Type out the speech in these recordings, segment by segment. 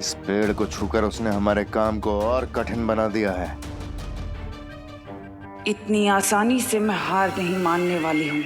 इस पेड़ को छूकर उसने हमारे काम को और कठिन बना दिया है। इतनी आसानी से मैं हार नहीं मानने वाली हूँ।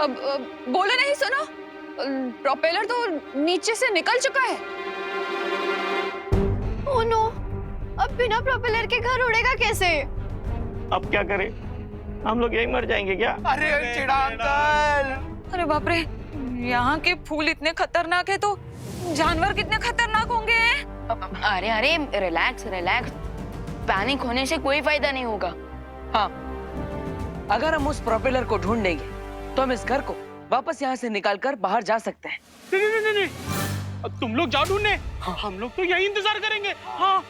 अब बोले नहीं सुनो, प्रोपेलर तो नीचे से निकल चुका है। ओह नो, अब बिना प्रोपेलर के घर उड़ेगा कैसे? अब क्या करें? हम लोग यहीं मर जाएंगे क्या? अरे चिड़ा अंकल! अरे बाप रे, यहाँ के फूल इतने खतरनाक है तो जानवर कितने खतरनाक होंगे। अरे अरे रिलैक्स रिलैक्स, पैनिक होने से कोई फायदा नहीं होगा। हाँ, अगर हम उस प्रोपेलर को ढूंढ लेंगे तो हम इस घर को वापस यहाँ से निकालकर बाहर जा सकते हैं। नहीं, अब तुम लोग जाओ ढूंढने, हम लोग तो यही इंतजार करेंगे। हाँ।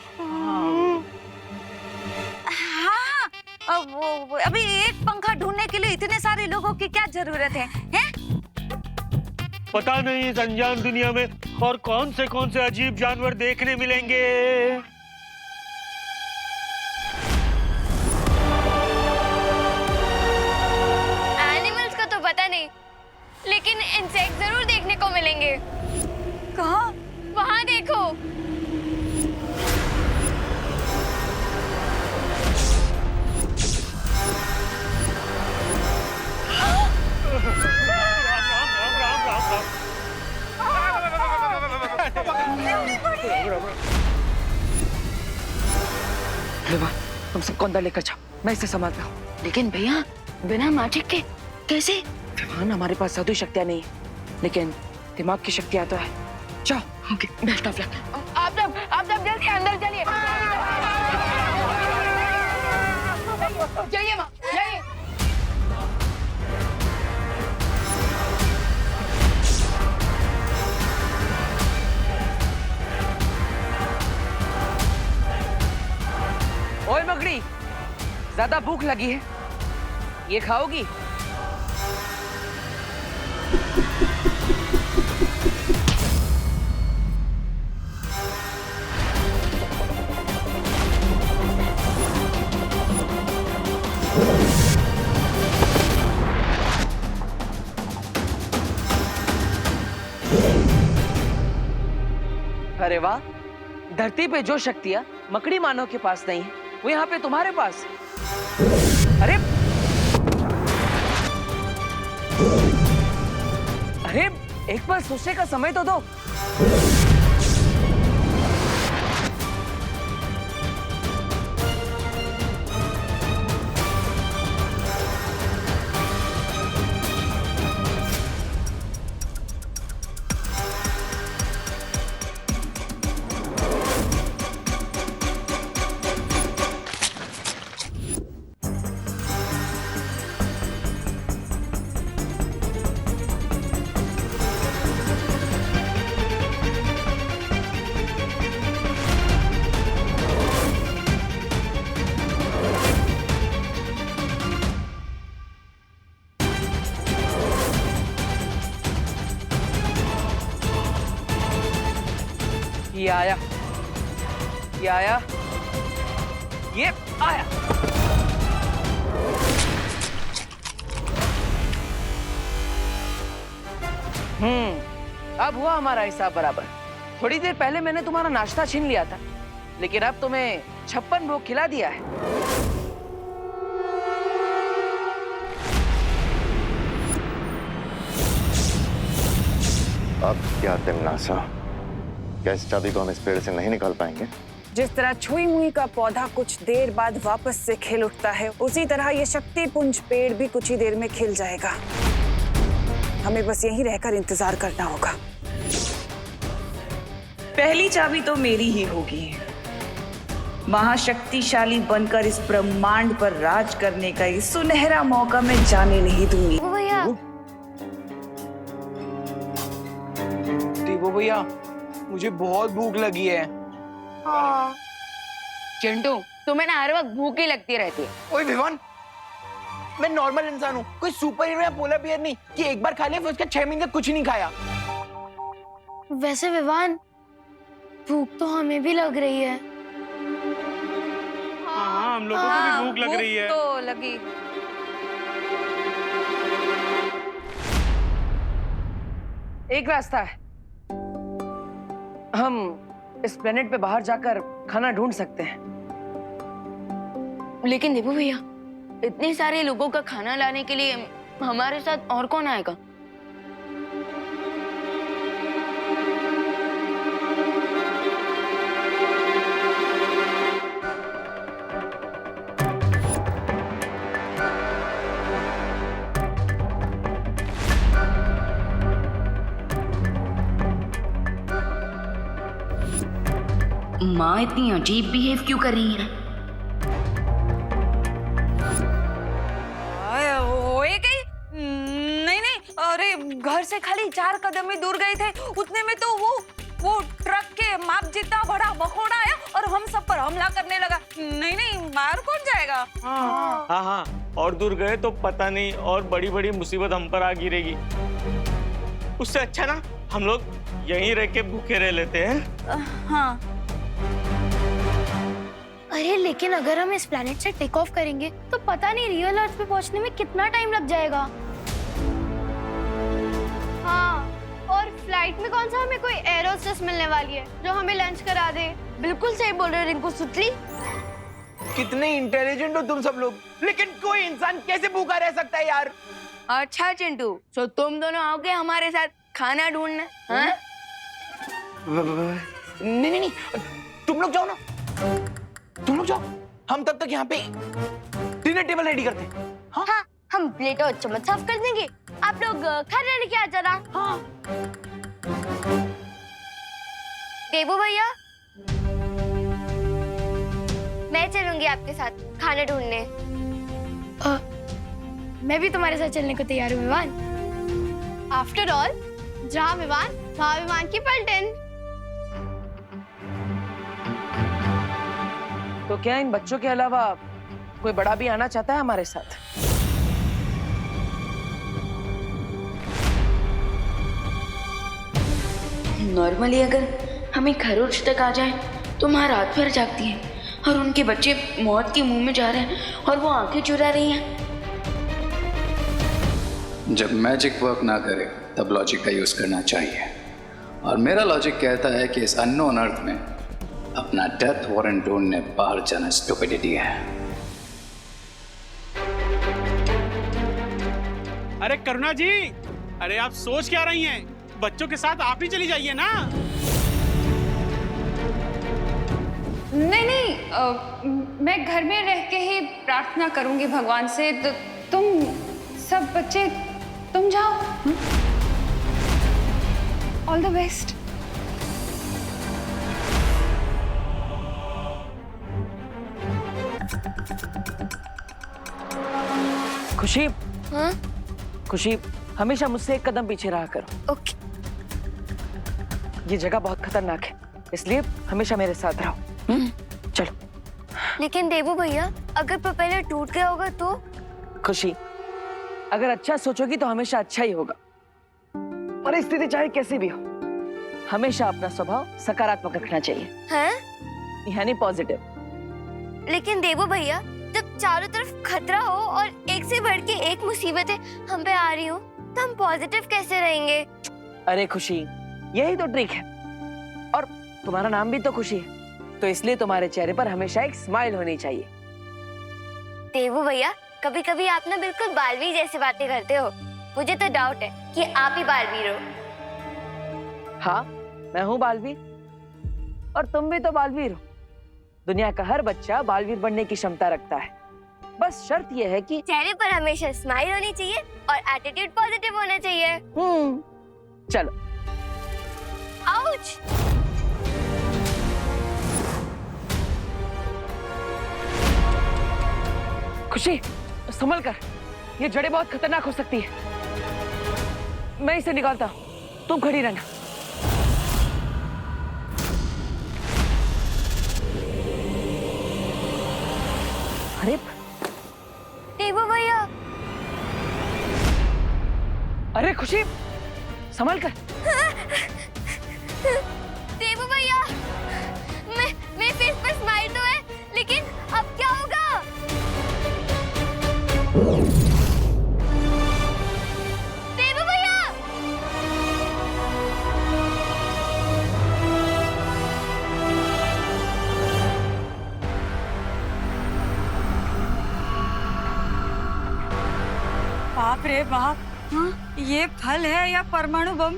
हाँ, अभी एक पंखा ढूंढने के लिए इतने सारे लोगों की क्या जरूरत है, हैं? पता नहीं इस अनजान दुनिया में और कौन से अजीब जानवर देखने मिलेंगे। एनिमल्स का तो पता नहीं, लेकिन इंसेक्ट जरूर देखने को मिलेंगे। कहाँ? वहाँ देखो। तुम सबको अंदर लेकर जाओ, मैं इसे संभालता हूँ। लेकिन भैया बिना मैजिक के कैसे? विवान, हमारे पास जादुई शक्तियाँ नहीं है, लेकिन दिमाग की शक्तियाँ तो है। जाओ। Okay, best of luck. आप सब जल्दी अंदर चलिए। जाइए माँ, जाइए। ओए मगड़ी, ज्यादा भूख लगी है, ये खाओगी? अरे वाह, धरती पे जो शक्तियां मकड़ी मानव के पास नहीं है, वो यहाँ पे तुम्हारे पास। अरे अरे, एक बार सोचने का समय तो दो। ये आया, ये आया, ये आया। अब हुआ हमारा हिसाब बराबर। थोड़ी देर पहले मैंने तुम्हारा नाश्ता छीन लिया था, लेकिन अब तुम्हें 56 भोग खिला दिया है। अब क्या तिमनासा, क्या इस चाबी को हम इस पेड़ से नहीं निकाल पाएंगे? जिस तरह छुई मुई का पौधा कुछ देर बाद वापस से खिल उठता है, उसी तरह ये शक्ति पुंज पेड़ भी कुछ ही देर में खिल जाएगा। हमें बस यहीं रहकर इंतजार करना होगा। पहली चाबी तो मेरी ही होगी। महाशक्तिशाली बनकर इस ब्रह्मांड पर राज करने का ये सुनहरा मौका मैं जाने नहीं दूंगी। भैया, वो भैया, मुझे बहुत भूख लगी है। हाँ। चिंटू, तुम्हें ना हर वक्त भूख ही लगती रहती है। ओए विवान, मैं नॉर्मल इंसान हूँ, कोई सुपर हीरो या पोलर बियर नहीं कि एक बार खा लिया फिर उसके 6 महीने तक कुछ नहीं खाया। वैसे विवान, भूख तो हमें भी लग रही है। हाँ, हम लोगों को भी भूख लग रही है। तो लगी। एक रास्ता है, हम इस प्लेनेट पे बाहर जाकर खाना ढूंढ सकते हैं। लेकिन देबू भैया, इतने सारे लोगों का खाना लाने के लिए हमारे साथ और कौन आएगा? माँ इतनी अजीब बिहेव क्यों कर रही है? होए गई? नहीं नहीं, अरे घर से खाली 4 कदम ही दूर गए थे, उतने में तो वो ट्रक के माप जितना बड़ा बखोड़ा आया और हम सब पर हमला करने लगा। नहीं नहीं, मार कौन जाएगा? हाँ, और दूर गए तो पता नहीं और बड़ी बड़ी मुसीबत हम पर आ गिरेगी। उससे अच्छा ना हम लोग यहीं रह के भूखे रह लेते हैं। हाँ। अरे लेकिन अगर हम इस प्लेनेट से टेक ऑफ करेंगे तो पता नहीं रियल अर्थ पे पहुंचने में कितना टाइम लग जाएगा। हाँ, और फ्लाइट में कौन सा हमें कोई एयर होस्टेस मिलने वाली है जो हमें लंच करा दे। बिल्कुल सही बोल रहे हो रिंकू सुतली। कितने इंटेलिजेंट हो तुम सब लोग, लेकिन कोई इंसान कैसे भूखा रह सकता है यार? अच्छा चिंटू, तो तुम दोनों आओगे हमारे साथ खाना ढूंढने? हाँ? नहीं, तुम लोग जाओ ना, तुम लोग जाओ, हम तब तक यहाँ पे डिनर टेबल रेडी करते हैं। हाँ? हाँ, हम प्लेट और चम्मच साफ कर देंगे, आप लोग खाना लेके आ जाना। हाँ। देबू भैया, मैं चलूंगी आपके साथ खाना ढूंढने। मैं भी तुम्हारे साथ चलने को तैयार हूँ विवान। आफ्टर ऑल, जहाँ विवान वहाँ विमान की पलटन। तो क्या इन बच्चों के अलावा कोई बड़ा भी आना चाहता है हमारे साथ? नॉर्मली अगर हमें खरोच तक आ जाए तो माँ रात भर जागती है और उनके बच्चे मौत के मुंह में जा रहे हैं और वो आंखें चुरा रही हैं। जब मैजिक वर्क ना करे तब लॉजिक का यूज करना चाहिए, और मेरा लॉजिक कहता है कि इस अननोन अर्थ में अपना डेथ वारंट ढूंढने बाहर जाना स्टुपिडिटी है। अरे करुणा जी, अरे आप सोच क्या रही हैं? बच्चों के साथ आप ही चली जाइए ना। नहीं, मैं घर में रह के ही प्रार्थना करूंगी भगवान से। तो तुम सब बच्चे तुम जाओ। All the best. खुशी, हाँ? खुशी, हमेशा मुझसे एक कदम पीछे रहा करो। ओके। ये जगह बहुत खतरनाक है, इसलिए हमेशा मेरे साथ रहो। चलो। लेकिन देबू भैया, अगर प्रोपेलर टूट गया होगा तो? खुशी, अगर अच्छा सोचोगी तो हमेशा अच्छा ही होगा। परिस्थिति चाहे कैसी भी हो, हमेशा अपना स्वभाव सकारात्मक रखना चाहिए। हैं? यानी पॉजिटिव। लेकिन देबू भैया, जब चारों तरफ खतरा हो और एक से बढ़ के एक मुसीबतें हम पे आ रही हो, तो हम पॉजिटिव कैसे रहेंगे? अरे खुशी, यही तो ट्रिक है। और तुम्हारा नाम भी तो खुशी है, तो इसलिए तुम्हारे चेहरे पर हमेशा एक स्माइल होनी चाहिए। देबू भैया, कभी कभी आप ना बिल्कुल बालवीर जैसी बातें करते हो। मुझे तो डाउट है कि आप ही बालवीर हो। हाँ, मैं हूँ बालवीर, और तुम भी तो बालवीर हो। दुनिया का हर बच्चा बालवीर बनने की क्षमता रखता है। बस शर्त यह है कि चेहरे पर हमेशा स्माइल होनी चाहिए और एटीट्यूड पॉजिटिव होना चाहिए। चलो। आउच! खुशी, संभल कर, ये जड़ें बहुत खतरनाक हो सकती है। मैं इसे निकालता हूँ, तुम खड़ी रहना। अरे देबू भैया! अरे खुशी, संभल कर। देबू भैया, मेरे फेस पर स्माइल तो है, लेकिन अब क्या होगा? देबू भैया! बाप रे बाप, ये फल है या परमाणु बम?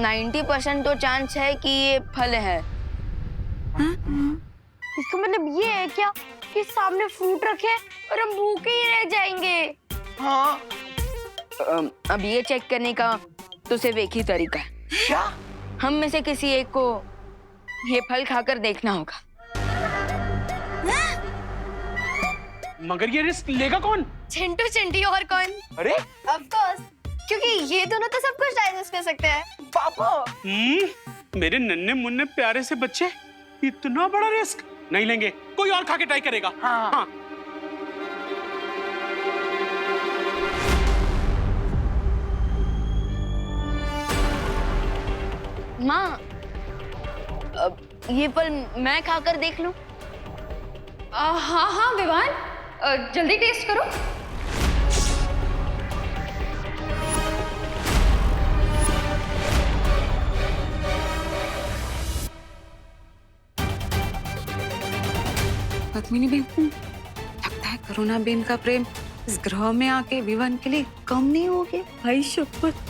90% तो चांस है कि ये फल है। इसका मतलब ये है क्या कि सामने फ्रूट रखे और हम भूखे ही रह जाएंगे? हाँ। अब ये चेक करने का तो सिर्फ एक ही तरीका है। क्या? हम में से किसी एक को ये फल खाकर देखना होगा। मगर ये रिस्क लेगा कौन? चिंटू चिंटी और कौन? अरे ऑफ कोर्स, क्योंकि ये दोनों तो सब कुछ डाइजेस्ट कर सकते हैं। पापा, मेरे नन्हे मुन्ने प्यारे से बच्चे, इतना बड़ा रिस्क नहीं लेंगे। कोई और खा के ट्राई करेगा। हाँ। माँ, अब ये फल मैं खाकर देख लूं? हाँ हाँ विवान, जल्दी टेस्ट करो। पद्मिनी बेन, लगता है करुणा बेन का प्रेम इस ग्रह में आके विवान के लिए कम नहीं हो गया। भाई शपथ।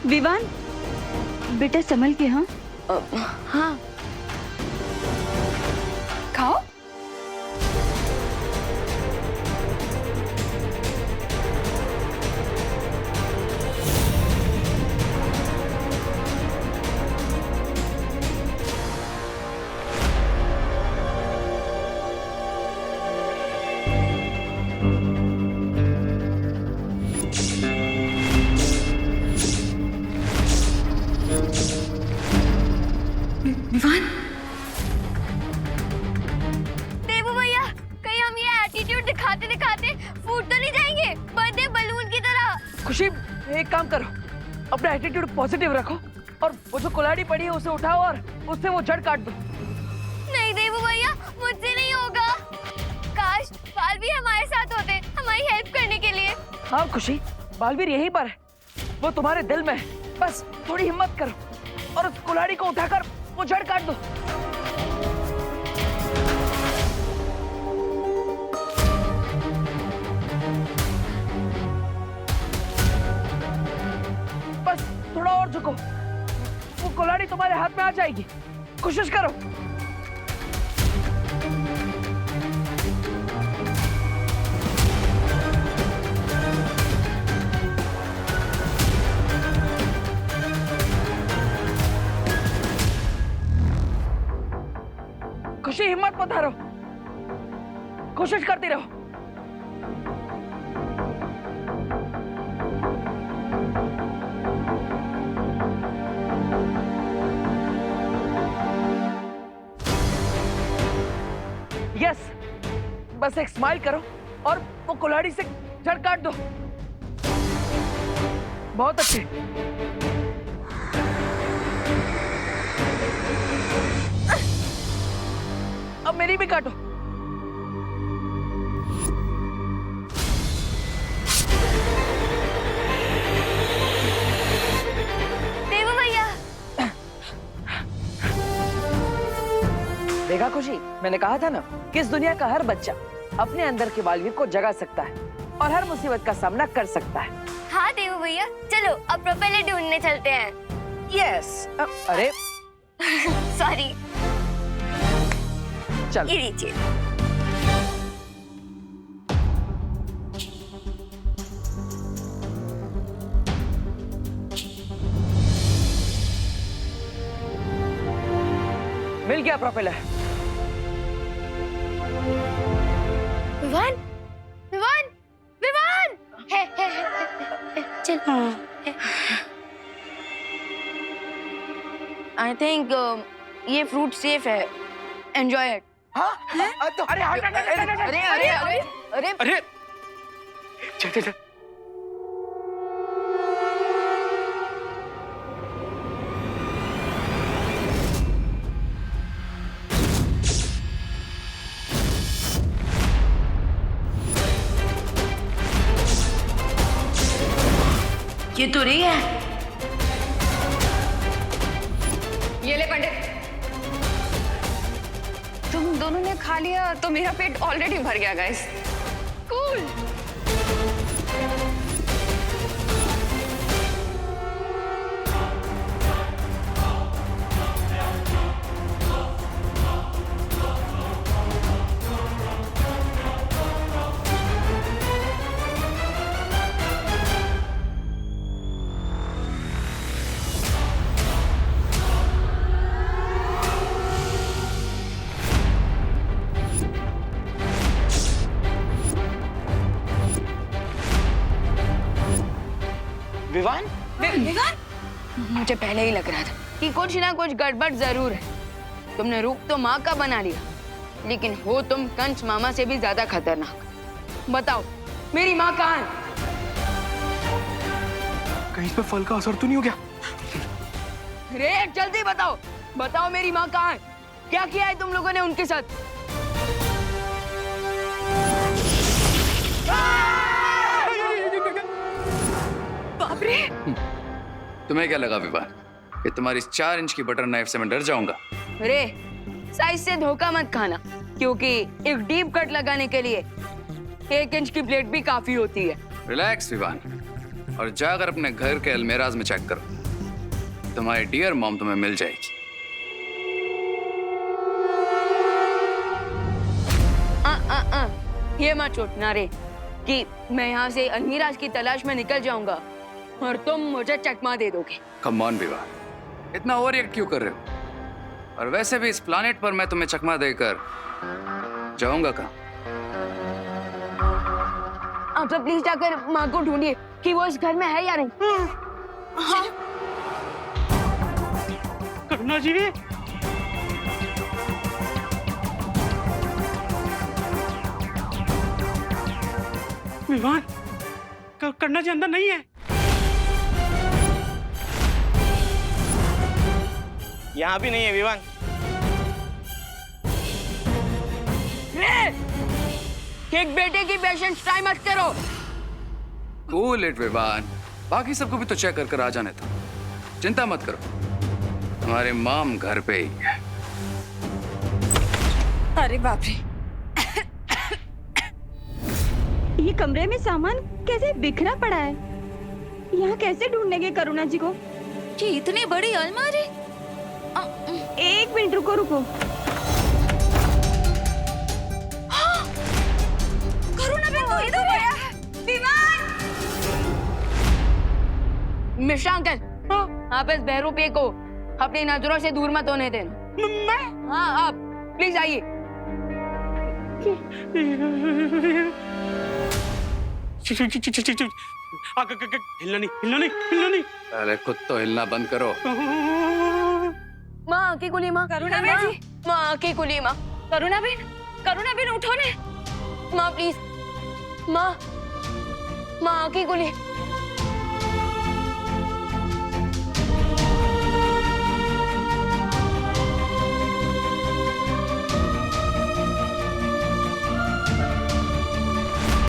विवान, बेटा संभल के। हाँ हाँ। खाओ। विवान, देवू भैया, कहीं हम ये एटीट्यूड दिखाते दिखाते फूट तो नहीं जाएंगे बर्थडे बलून की तरह? खुशी, एक काम करो, अपना एटीट्यूड पॉजिटिव रखो और वो जो कुल्हाड़ी पड़ी है उसे उठाओ और उससे वो जड़ काट दो। नहीं देवू भैया, मुझसे नहीं होगा। काश बालवीर हमारे साथ होते, हमारी हेल्प करने के लिए। हाँ खुशी, बालवीर यहीं पर है, वो तुम्हारे दिल में है। बस थोड़ी हिम्मत करो और उस कुल्हाड़ी को उठाकर वो जड़ काट दो। बस थोड़ा और झुको, वो कुल्हाड़ी तुम्हारे हाथ में आ जाएगी। कोशिश करो। खुशी, हिम्मत मत हारो, कोशिश करती रहो। यस, बस एक स्माइल करो और वो कुल्हाड़ी से जड़ काट दो। बहुत अच्छे। अब मेरी भी काटो। देवू भैया, देखा खुशी, मैंने कहा था ना कि इस दुनिया का हर बच्चा अपने अंदर के बालवीर को जगा सकता है और हर मुसीबत का सामना कर सकता है। हाँ देवू भैया, चलो अब प्रोपेलर ढूंढने चलते हैं। यस। अरे सॉरी। चल। ये लीजिए। मिल गया प्रोपेलर। विवान, विवान, विवान, है, चल। आई थिंक ये फ्रूट सेफ है, एंजॉय इट। हाँ? तो अरे अरे अरे अरे अरे अरे चल चल चल। ये तो रही है। ये ले पंडित, तुम दोनों ने खा लिया तो मेरा पेट ऑलरेडी भर गया गाइस। कूल। विवान? मुझे पहले ही लग रहा था कि कुछ ना कुछ गड़बड़ जरूर है। तुमने रूप तो माँ का बना लिया, लेकिन हो तुम कंस मामा से भी ज्यादा खतरनाक। बताओ मेरी माँ कहाँ है? कहीं इस पे फल का असर तो नहीं हो गया? रे जल्दी बताओ, बताओ मेरी माँ कहाँ है? क्या किया है तुम लोगों ने उनके साथ? बाप रे! तुम्हें क्या लगा विवान कि तुम्हारी 4 इंच की बटर नाइफ से मैं डर जाऊंगा? रे साइज से धोखा मत खाना, क्योंकि एक डीप कट लगाने के लिए 1 इंच की प्लेट भी काफी होती है। रिलैक्स विवान, और जाकर अपने घर के अलमेराज में चेक करो। तुम्हारी डियर मॉम तुम्हें मिल जाएगी। ये मत सोचना रे कि मैं यहाँ से अलमीराज की तलाश में निकल जाऊंगा और तुम मुझे चकमा दे दोगे। कम ऑन विवान, इतना ओवर रिएक्ट क्यों कर रहे हो? और वैसे भी इस प्लानेट पर मैं तुम्हें चकमा देकर जाऊंगा कहाँ? आप सब प्लीज जाकर माँ को ढूंढिए कि वो इस घर में है या नहीं। हाँ। करुणा जी, विवान, करुणा जी अंदर नहीं है। यहाँ भी नहीं है विवान। एक बेटे की पेशेंस ट्राई मत करो। कूल इट विवान, बाकी सबको भी तो चेक कर आ जाने था। चिंता मत करो, तुम्हारे मॉम घर पे ही है। अरे बाप रे, ये कमरे में सामान कैसे बिखरा पड़ा है? यहाँ कैसे ढूंढेंगे करुणा जी को? ये इतनी बड़ी अलमारी। एक मिनट रुको रुको। करुणा बहन तो इधर है। विमान! मिश्रा अंकल, आप इस बहरूपे को अपनी नजरों से दूर मत होने देना। मैं? हाँ आप प्लीज आइए। हिलना नहीं, हिलना नहीं, हिलना नहीं। पहले खुद तो हिलना बंद करो। माँ की कुली माँ, करुणा बहन जी, माँ की कुली माँ, करुणा बहन उठो ने। माँ प्लीज, माँ, माँ की कुली।